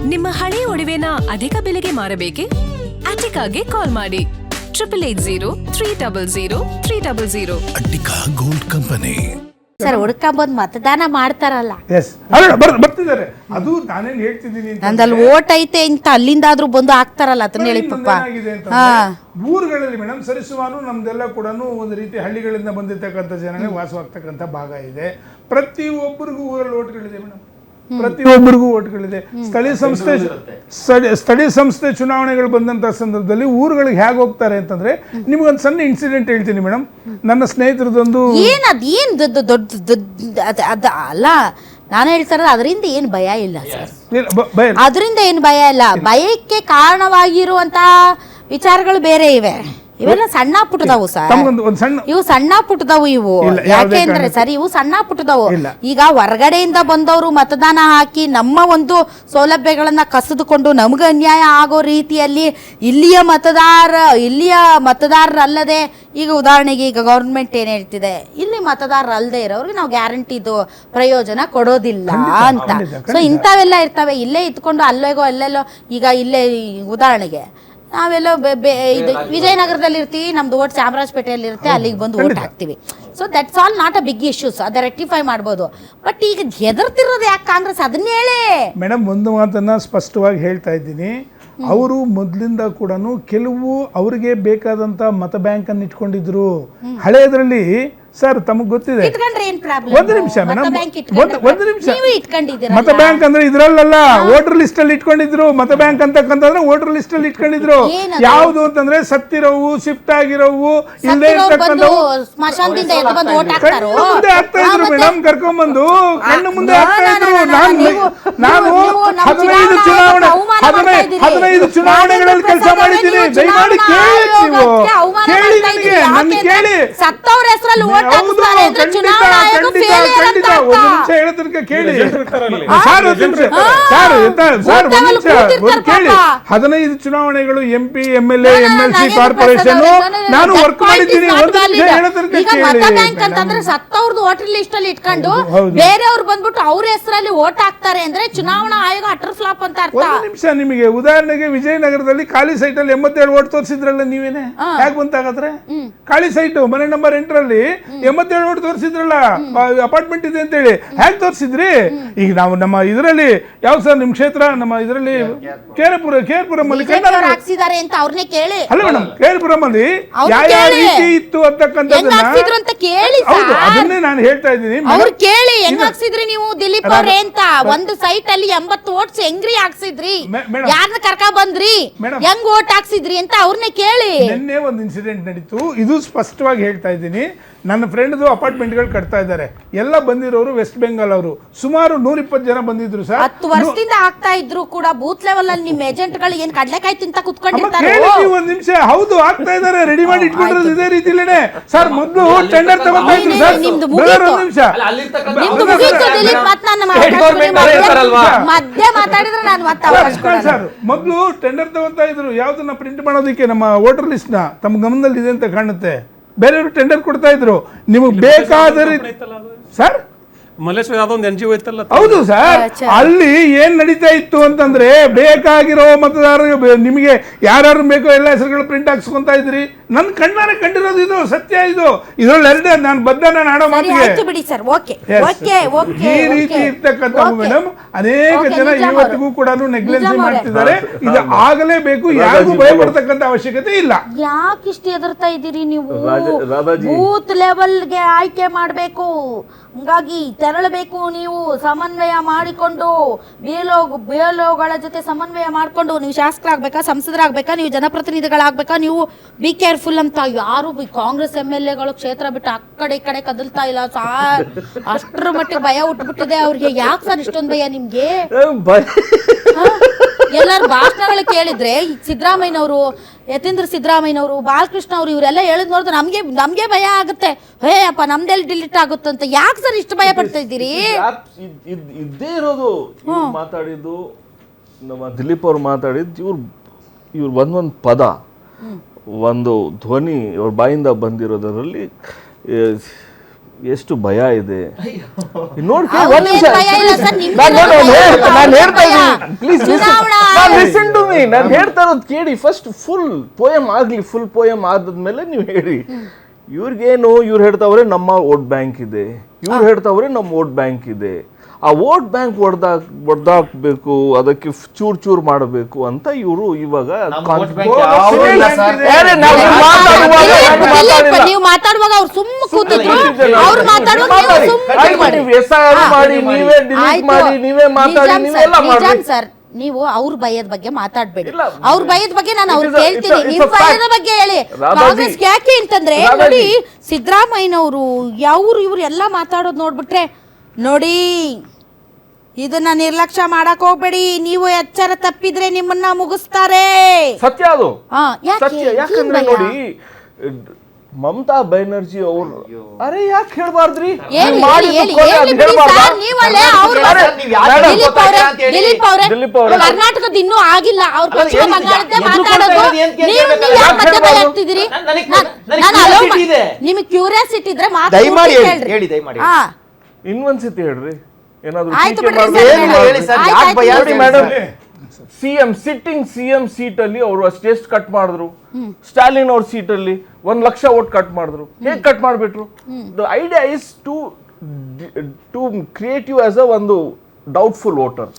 ನಿಮ್ಮ ಹಳೆಯ ಒಡವೆನ ಅಧಿಕ ಬೆಲೆಗೆ ಮಾರಬೇಕೆ? ಅಟಿಕಾಗೆ ಕಾಲ್ ಮಾಡಿ 880300 ಅಟ್ಟಿಕಾ ಗೋಲ್ಡ್ ಕಂಪನಿ. ಸರ್ ಹುಡ್ಕೊಂಬಂದ್ ಮತದಾನ ಮಾಡ್ತಾರಲ್ಲ, ಬರ್ತಿದ್ದಾರೆ. ಅದು ನಾನೇನ್ ಹೇಳ್ತಿದ್ದೀನಿ, ನಂದಲ್ಲಿ ಓಟ್ ಐತೆ ಅಂತ ಅಲ್ಲಿಂದಾದ್ರೂ ಬಂದು ಹಾಕ್ತಾರಲ್ಲ, ಅದನ್ನ ಹೇಳಿ ಪಾಪ. ಊರುಗಳಲ್ಲಿ ಮೇಡಮ್ ಸರಿಸುಮಾರು ನಮ್ದೆಲ್ಲ ಕೂಡ ಒಂದು ರೀತಿ ಹಳ್ಳಿಗಳಿಂದ ಬಂದಿರ್ತಕ್ಕಂಥ ಜನನೇ ವಾಸವಾಗ್ತಕ್ಕಂಥ ಭಾಗ ಇದೆ. ಪ್ರತಿಯೊಬ್ಬರಿಗೂ ಊರಲ್ಲಿ ಓಟ್ಗಳಿದೆ ಮೇಡಮ್, ಪ್ರತಿಯೊಬ್ಬರಿಗೂ ಓಟ್ಗಳಿದೆ. ಸ್ಥಳೀಯ ಸಂಸ್ಥೆ ಚುನಾವಣೆಗಳು ಬಂದಂತ ಸಂದರ್ಭದಲ್ಲಿ ಊರುಗಳಿಗೆ ಹೇಗೆ ಹೋಗ್ತಾರೆ ಅಂತಂದ್ರೆ, ನಿಮ್ಗೊಂದು ಸಣ್ಣ ಇನ್ಸಿಡೆಂಟ್ ಹೇಳ್ತೀನಿ ಮೇಡಮ್. ನನ್ನ ಸ್ನೇಹಿತರದೊಂದು ಅದ ಅಲ್ಲ, ನಾನು ಹೇಳ್ತಾರ ಅದರಿಂದ ಏನ್ ಭಯ ಇಲ್ಲ ಸರ್, ಅದರಿಂದ ಏನ್ ಭಯ ಇಲ್ಲ. ಭಯಕ್ಕೆ ಕಾರಣವಾಗಿರುವಂತ ವಿಚಾರಗಳು ಬೇರೆ ಇವೆ. ಇವೆಲ್ಲ ಸಣ್ಣ ಪುಟ್ಟದವು ಸರ್, ಇವು ಸಣ್ಣ ಪುಟ್ಟದವು. ಇವು ಯಾಕೆಂದ್ರೆ ಸರ್, ಇವು ಸಣ್ಣ ಪುಟ್ಟದವು. ಈಗ ಹೊರಗಡೆಯಿಂದ ಬಂದವರು ಮತದಾನ ಹಾಕಿ ನಮ್ಮ ಒಂದು ಸೌಲಭ್ಯಗಳನ್ನ ಕಸಿದುಕೊಂಡು ನಮ್ಗೆ ಅನ್ಯಾಯ ಆಗೋ ರೀತಿಯಲ್ಲಿ ಇಲ್ಲಿಯ ಮತದಾರರಲ್ಲದೆ, ಈಗ ಉದಾಹರಣೆಗೆ ಈಗ ಗೌರ್ಮೆಂಟ್ ಏನ್ ಹೇಳ್ತಿದೆ, ಇಲ್ಲಿ ಮತದಾರರಲ್ಲದೆ ಇರೋರಿಗೆ ನಾವು ಗ್ಯಾರಂಟಿದು ಪ್ರಯೋಜನ ಕೊಡೋದಿಲ್ಲ ಅಂತ. ಸೊ ಇಂಥವೆಲ್ಲ ಇರ್ತವೆ. ಇಲ್ಲೇ ಇದ್ಕೊಂಡು ಅಲ್ಲೆಗೋ ಅಲ್ಲೆಲ್ಲೋ, ಈಗ ಇಲ್ಲೇ ಉದಾಹರಣೆಗೆ ನಾವೆಲ್ಲೋ ಇದು ವಿಜಯನಗರದಲ್ಲಿ ಇರ್ತೀವಿ, ನಮ್ದು ಓಟ್ ಚಾಮರಾಜಪೇಟೆಯಲ್ಲಿ ಇರುತ್ತೆ, ಅಲ್ಲಿಗೆ ಬಂದು ಓಟ್ ಹಾಕ್ತಿವಿ. So that's all not a big issues, ಅದ ರೆಕ್ಟಿಫೈ ಮಾಡ್ಬೋದು. ಬಟ್ ಈಗ ಹೆದರ್ತಿರೋದು ಯಾಕೆ ಕಾಂಗ್ರೆಸ್, ಅದನ್ನ ಹೇಳಿ ಮೇಡಮ್. ಒಂದು ಮಾತನ್ನ ಸ್ಪಷ್ಟವಾಗಿ ಹೇಳ್ತಾ ಇದ್ದೀನಿ, ಅವರು ಮೊದಲಿಂದ ಕೂಡ ಕೆಲವು ಅವರಿಗೆ ಬೇಕಾದಂತ ಮತ ಬ್ಯಾಂಕ್ ಅನ್ನು ಇಟ್ಕೊಂಡಿದ್ರು ಹಳೆಯದ್ರಲ್ಲಿ. ಸರ್ ತಮಗ್ ಗೊತ್ತಿದೆ, ಒಂದು ನಿಮಿಷ ಮೇಡಮ್, ಒಂದು ನಿಮಿಷ. ಮತ ಬ್ಯಾಂಕ್ ಅಂದ್ರೆ ಇದ್ರಲ್ಲ, ವೋಟರ್ ಲಿಸ್ಟ್ ಅಲ್ಲಿ ಇಟ್ಕೊಂಡಿದ್ರು. ಮತ ಬ್ಯಾಂಕ್ ಅಂತಕ್ಕಂತಂದ್ರೆ ವೋಟರ್ ಲಿಸ್ಟ್ ಅಲ್ಲಿ ಇಟ್ಕೊಂಡಿದ್ರು. ಯಾವ್ದು ಅಂತಂದ್ರೆ ಸತ್ತಿರೋವು, ಶಿಫ್ಟ್ ಆಗಿರೋವು, ಇಲ್ಲದೆ ಇರ್ತಕ್ಕಂಥವು ಮುಂದೆ ಆಗ್ತಾ ಇದ್ರು ಮೇಡಮ್, ಕರ್ಕೊಂಡ್ಬಂದು ಕಣ್ಣು ಮುಂದೆ ಆಗ್ತಾ ಇದ್ರು. ನಾನು 15 ಚುನಾವಣೆಗಳಲ್ಲಿ ಕೆಲಸ ಮಾಡಿದ್ದೀನಿ. ದಯಮಾಡಿ ಕೇಳಿ, ನೀವು ಕೇಳಿ, ನನಗೆ ನನ್ನ ಕೇಳಿ. ಸತ್ತವರ ಹೆಸರಲ್ಲಿ ಓಟ್ ಹಾಕ್ತಾರೆ ಅಂದ್ರೆ ಚುನಾವಣಾ ಆಯೋಗ ಫೇಲಿಯರ್ ಅಂತ ಅರ್ಥ. ಒಂದು ನಿಮಿಷ ಹೇಳೋದಕ್ಕೆ ಕೇಳಿ ಸರ್, ಒಂದು ನಿಮಿಷ ಸರ್, ಕೇಳಿ. 15 ಚುನಾವಣೆಗಳು MP, MLA, MLC, ಕಾರ್ಪೊರೇಷನ್ ನಾನು ವರ್ಕ್ ಮಾಡಿದ್ದೀನಿ. ಒಂದು ನಿಮಿಷ ಹೇಳೋದಕ್ಕೆ ಕೇಳಿ. ಮತ ಬ್ಯಾಂಕ್ ಅಂತಂದ್ರೆ ಸತ್ತವ್ರದ್ದು ವೋಟರ್ ಲಿಸ್ಟ್ ಅಲ್ಲಿ ಇಟ್ಕೊಂಡು ಬೇರೆಯವ್ರು ಬಂದ್ಬಿಟ್ಟು ಅವ್ರ ಹೆಸರಲ್ಲಿ ಓಟ್ ಹಾಕ್ತಾರೆ ಅಂದ್ರೆ ಚುನಾವಣಾ ಆಯೋಗ ಅಟರ್ ಫ್ಲಾಪ್ ಅಂತ ಅರ್ಥ. ಒಂದು ನಿಮಿಷ, ನಿಮಗೆ ಉದಾಹರಣೆಗೆ ವಿಜಯನಗರದಲ್ಲಿ ಖಾಲಿ ಸೈಟ್ ಅಲ್ಲಿ 87 ಓಟ್ ತೋರಿಸಿದ್ರಲ್ಲ, ನೀವೇನೆ ಯಾಕೆ ಬಂತಾಗತ್ರೆ? ಖಾಲಿ ಸೈಟ್ ಮನೆ ನಂಬರ್ 8 ರಲ್ಲಿ 87 ಓಟ್ ತೋರಿಸಿದ್ರಲ್ಲ, ಅಪಾರ್ಟ್ಮೆಂಟ್ ಇದೆ ಅಂತ ಹೇಳಿ. ಹೇಗೆ ತೋರಿಸಿದ್ರಿ? ಈಗ ನಾವು ನಮ್ಮ ಇದರಲ್ಲಿ ಯಾವ ಸರ್ ನಿಮ್ ಕ್ಷೇತ್ರ, ನಮ್ಮ ಇದರಲ್ಲಿ ಕೇರ್ಪುರಂ ಅಲ್ಲಿ ಹಾಕ್ಸಿದ್ದಾರೆ ಅಂತ ಅವ್ರನ್ನೇ ಕೇಳಿ. ಅಲ್ಲ ಮೇಡಮ್, ಕೇರ್ಪುರಂ ಅಲ್ಲಿ ಯಾವ ರೀತಿ ಇತ್ತು ಅಂತಕ್ಕಂಥದ್ದನ್ನ ಅದನ್ನೇ ನಾನು ಹೇಳ್ತಾ ಇದ್ದೀನಿ. ಅವ್ರು ಕೇಳಿ ಹೆಂಗ್ ಹಾಕ್ಸಿದ್ರಿ ನೀವು ದಿಲೀಪ್ ಅವ್ರೆ ಅಂತ. ಒಂದು ಸೈಟ್ ಅಲ್ಲಿ 80 ಓಟ್ಸ್ ಹೆಂಗ್ರಿ ಹಾಕ್ಸಿದ್ರಿ, ಯಾರನ್ನ ಕರ್ಕ ಬಂದ್ರಿ, ಹೆಂಗ್ ಓಟ್ ಹಾಕ್ಸಿದ್ರಿ ಅಂತ ಅವ್ರನ್ನೇ ಕೇಳಿ. ನಿನ್ನೆ ಒಂದು ಇನ್ಸಿಡೆಂಟ್ ನಡೀತು, ಇದು ಸ್ಪಷ್ಟವಾಗಿ ಹೇಳ್ತಾ ಇದ್ದೀನಿ. ನನ್ನ ಫ್ರೆಂಡ್ದು ಅಪಾರ್ಟ್ಮೆಂಟ್ಗಳು ಕಟ್ತಾ ಇದ್ದಾರೆ. ಎಲ್ಲ ಬಂದಿರೋರು ವೆಸ್ಟ್ ಬೆಂಗಾಲ್ ಅವರು, ಸುಮಾರು 120 ಜನ ಬಂದಿದ್ರು ಸರ್. 10 ವರ್ಷದಿಂದ ಆಗ್ತಾ ಇದ್ರು ಕೂಡ ಬೂತ್ ಲೆವೆಲ್ ಅಲ್ಲಿ ನಿಮ್ಮ ಏಜೆಂಟ್ ಗಳು ಏನ್ ಕಡ್ಲೆಕಾಯಿ ತಿಂತ ಕುತ್ಕೊಂಡಿರ್ತಾರೆ. ಒಂದ್ ನಿಮಿಷ, ಹೌದು ಆಗ್ತಾ ಇದ್ದಾರೆ, ರೆಡಿ ಮಾಡಿ ಇಟ್ಕೊಂಡಿರೋದು ಇದೇ ರೀತಿಲೇನೆ ಸರ್. ಮೊದಲು ಟೆಂಡರ್ ತಗೋತಾ ಇದ್ರು ಸರ್. ನಿಮ್ದು ನಿಮಿಷ, ಮಧ್ಯೆ ಮಾತಾಡಿದ್ರೆ ನಾನು ಸರ್, ಮೊದಲು ಟೆಂಡರ್ ತಗೋತಾ ಇದ್ರು ಯಾವ್ದನ್ನ ಪ್ರಿಂಟ್ ಮಾಡೋದಕ್ಕೆ, ನಮ್ಮ ವೋಟರ್ ಲಿಸ್ಟ್ ನ. ತಮ್ಮ ಗಮನದಲ್ಲಿ ಇದೆ ಅಂತ ಕಾಣುತ್ತೆ. ಬೇರೆಯವರು ಟೆಂಡರ್ ಕೊಡ್ತಾ ಇದ್ರು, ನಿಮಗೆ ಬೇಕಾದರೆ ಸರ್. ಮಲ್ಲೇಶ್ವರ ಯಾವ್ದೋ ಒಂದು NGO ಇತ್ತಲ್ಲ, ಹೌದು ಸರ್. ಅಲ್ಲಿ ಏನ್ ನಡೀತಾ ಇತ್ತು ಅಂತಂದ್ರೆ, ಬೇಕಾಗಿರೋ ಮತದಾರರಿಗೆ ನಿಮಗೆ ಯಾರು ಬೇಕೋ ಎಲ್ಲ ಹೆಸರುಗಳು ಪ್ರಿಂಟ್ ಹಾಕ್ಸ್ಕೊಂತ ಇದ್ರಿ. ನನ್ ಕಣ್ಣಾರೆ ಕಂಡಿರೋದು, ಇದು ಸತ್ಯ. ಇದ್ರಲ್ಲಿ ಎರಡೇ ನಾನು ಬದ್ಧ, ನಾನು ಆಡೋ ಮಾತಿಗೆ ಈ ರೀತಿ ಇರ್ತಕ್ಕಂಥ ಮೇಡಮ್ ಅನೇಕ ಜನ ಇವತ್ತಿಗೂ ಕೂಡ ನೆಗ್ಲೆನ್ಸಿ ಮಾಡ್ತಿದ್ದಾರೆ. ಇದು ಆಗಲೇಬೇಕು, ಯಾರಿಗೂ ಭಯ ಪಡ್ತಕ್ಕಂಥ ಅವಶ್ಯಕತೆ ಇಲ್ಲ. ಯಾಕೆ ಇಷ್ಟು ಹೆದರ್ತಾ ಇದ್ದೀರಿ ನೀವು? ಬೂತ್ ಲೆವೆಲ್ಗೆ ಆಯ್ಕೆ ಮಾಡಬೇಕು, ಹಂಗಾಗಿ ತೆರಳಬೇಕು. ನೀವು ಸಮನ್ವಯ ಮಾಡಿಕೊಂಡು ಬಿಎಲ್ಒಗಳ ಜೊತೆ ಸಮನ್ವಯ ಮಾಡಿಕೊಂಡು, ನೀವು ಶಾಸಕರಾಗಬೇಕಾ, ಸಂಸದರಾಗಬೇಕಾ, ನೀವು ಜನಪ್ರತಿನಿಧಿಗಳಾಗಬೇಕಾ, ನೀವು ಬಿ ಕೇರ್ಫುಲ್ ಅಂತ. ಯಾರು ಕಾಂಗ್ರೆಸ್ MLAಗಳು ಕ್ಷೇತ್ರ ಬಿಟ್ಟು ಆ ಕಡೆ ಈ ಕಡೆ ಕದಲ್ತಾ ಇಲ್ಲ ಸಾರ್. ಅಷ್ಟರ ಮಟ್ಟಿಗೆ ಭಯ ಉಟ್ಬಿಟ್ಟಿದೆ ಅವ್ರಿಗೆ. ಯಾಕೆ ಸರ್ ಇಷ್ಟೊಂದು ಭಯ ನಿಮ್ಗೆ? ಎಲ್ಲಾರು ಭಾಷಣಗಳು ಕೇಳಿದ್ರೆ ಸಿದ್ದರಾಮಯ್ಯನವರು, ಯತೀಂದ್ರ ಸಿದ್ದರಾಮಯ್ಯನವರು, ಬಾಲಕೃಷ್ಣ ಅವರು, ಇವರೆಲ್ಲ ಹೇಳಿದ್ ನೋಡಿದ್ರೆ ನಮ್ಗೆ ಭಯ ಆಗುತ್ತೆ. ಹೇ ಅಪ್ಪ, ನಮ್ದೆಲ್ಲಿ ಡಿಲೀಟ್ ಆಗುತ್ತೆ ಅಂತ. ಯಾಕೆ ಸರ್ ಇಷ್ಟು ಭಯ ಪಡ್ತಾ ಇದ್ದೀರಿ? ಇದ್ದೇ ಇರೋದು ಮಾತಾಡಿದ್ದು, ನಮ್ಮ ದಿಲೀಪ್ ಅವ್ರು ಮಾತಾಡಿದ್ದು, ಇವ್ರು ಒಂದೊಂದು ಪದ, ಒಂದು ಧ್ವನಿ ಅವ್ರ ಬಾಯಿಂದ ಬಂದಿರೋದರಲ್ಲಿ ಎಷ್ಟು ಭಯ ಇದೆ ನೋಡಿ ಅವ್ನಿಗೇನ್ ಭಯ ಇಲ್ಲ ಸರ್, ನಿಮ್ಗೆ ನಾನು ಹೇಳ್ತಾ ಭಯ. ಇದ್ದೀನಿ ಪ್ಲೀಸ್ ಚುನಾವಣಾ ಲಿಸನ್ ಟು ಮೀ. ನಾನು ಹೇಳ್ತಾ ಇರೋದು ಕೇಳಿ. ಫಸ್ಟ್ ಫುಲ್ ಪೋಯಮ್ ಆಗ್ಲಿ, ಫುಲ್ ಪೋಯಮ್ ಆದ್ಮೇಲೆ ನೀವು ಹೇಳಿ. ಇವ್ರಿಗೇನು, ಇವ್ರು ಹೇಳ್ತಾವ್ರೆ ನಮ್ಮ ವೋಟ್ ಬ್ಯಾಂಕ್ ಇದೆ, ಇವ್ರು ಹೇಳ್ತಾವ್ರೆ ನಮ್ಮ ವೋಟ್ ಬ್ಯಾಂಕ್ ಇದೆ. ಆ ವೋಟ್ ಬ್ಯಾಂಕ್ ಹೊಡೆದಾಕ್ಬೇಕು, ಅದಕ್ಕೆ ಚೂರ್ ಚೂರ್ ಮಾಡಬೇಕು ಅಂತ ಇವರು ಇವಾಗ ನೀವು ಮಾತಾಡುವಾಗ ಅವ್ರು ಸುಮ್ಮ ಕೂತಿದ್ರು, ಅವ್ರು ಮಾತಾಡುವಾಗ ಮಾಡಿ, ನೀವೇ ಡಿಲೀಟ್ ಮಾಡಿ, ನೀವೇ ಮಾತಾಡಿ, ನೀವೆಲ್ಲ ಮಾಡಿ ಸರ್. ನೀವು ಅವ್ರ ಭಯದ ಬಗ್ಗೆ ಮಾತಾಡ್ಬೇಡಿ. ಇಲ್ಲ, ಅವ್ರ ಭಯದ ಬಗ್ಗೆ ನಾನು ಅವ್ರು it's a ಕೇಳ್ತೀನಿ, ನಿಮ್ fact. ಭಯದ ಬಗ್ಗೆ ಹೇಳಿ. ರಾಧಾಜಿ, ಕಾಂಗ್ರೆಸ್ ಯಾಕೆ ಅಂತಂದ್ರೆ ರಾಧಾಜಿ. ನೋಡಿ, ಸಿದ್ದರಾಮಯ್ಯನವರು ಇವ್ರು ಎಲ್ಲ ಮಾತಾಡೋದು ನೋಡ್ಬಿಟ್ರೆ ನೋಡಿ, ಇದನ್ನ ನಿರ್ಲಕ್ಷ್ಯ ಮಾಡಕ್ ಹೋಗ್ಬೇಡಿ. ನೀವು ಎಚ್ಚರ ತಪ್ಪಿದ್ರೆ ನಿಮ್ಮನ್ನ ಮುಗಿಸ್ತಾರೆ. ಸತ್ಯ ಅದು, ಹಾ, ಯಾಕೆ? ಸತ್ಯ. ಏನ್ ಯಾಕಂದ್ರೆ ಭಯ? ನೋಡಿ, ಮಮತಾ ಬ್ಯಾನರ್ಜಿ ಅವ್ರು ಅರೆ ಯಾಕೆ ಹೇಳ್ಬಾರ್ದ್ರಿ? ಹೇಳಿ ಬಿಡಿ ಸರ್, ನೀವಲ್ಲೇ ದಿಲೀಪ್ ಅವ್ರೆ ಕರ್ನಾಟಕದ ಇನ್ನೂ ಆಗಿಲ್ಲ, ಅವ್ರ ಪಶ್ಚಿಮ ಬಂಗಾಳದ್ದೇ ಮಾತಾಡೋದು. ನೀವು ಯಾಕೆ ಮಧ್ಯ ಭಯ ಆಗ್ತಿದ್ದೀರಿ? ನಿಮಗೆ ಕ್ಯೂರಿಯಾಸಿಟಿ ಇದ್ರೆ ದಯಮಾಡಿ ಹೇಳ್ರಿ. ಹೇಳಿ, ದಯಮಾಡಿ. ಹಾ, ಇನ್ನೊಂದ್ಸತಿ ಹೇಳ್ರಿ. ಏನಾದ್ರು ಆಯ್ತು ಟೀಕೆ ಬಿಡ್ರಿ ಮಾಡ್ಬೇಕು? ಸರ್, ಹೇಳಿ ಸರ್, ಯಾಕೆ ಭಯ? ನೋಡಿ ಮೇಡಮ್, ಸಿಎಂ ಸೀಟ್ ಅಲ್ಲಿ ಅವರು ಎಷ್ಟು ಕಟ್ ಮಾಡಿದ್ರು? ಸ್ಟಾಲಿನ್ ಅವ್ರ ಸೀಟ್ ಅಲ್ಲಿ 1 ಲಕ್ಷ ವೋಟ್ ಕಟ್ ಮಾಡಿದ್ರು. ಹೇಗ್ ಕಟ್ ಮಾಡ್ಬಿಟ್ರು? The idea is to create you as a ಒಂದು ಡೌಟ್ಫುಲ್ ವೋಟರ್.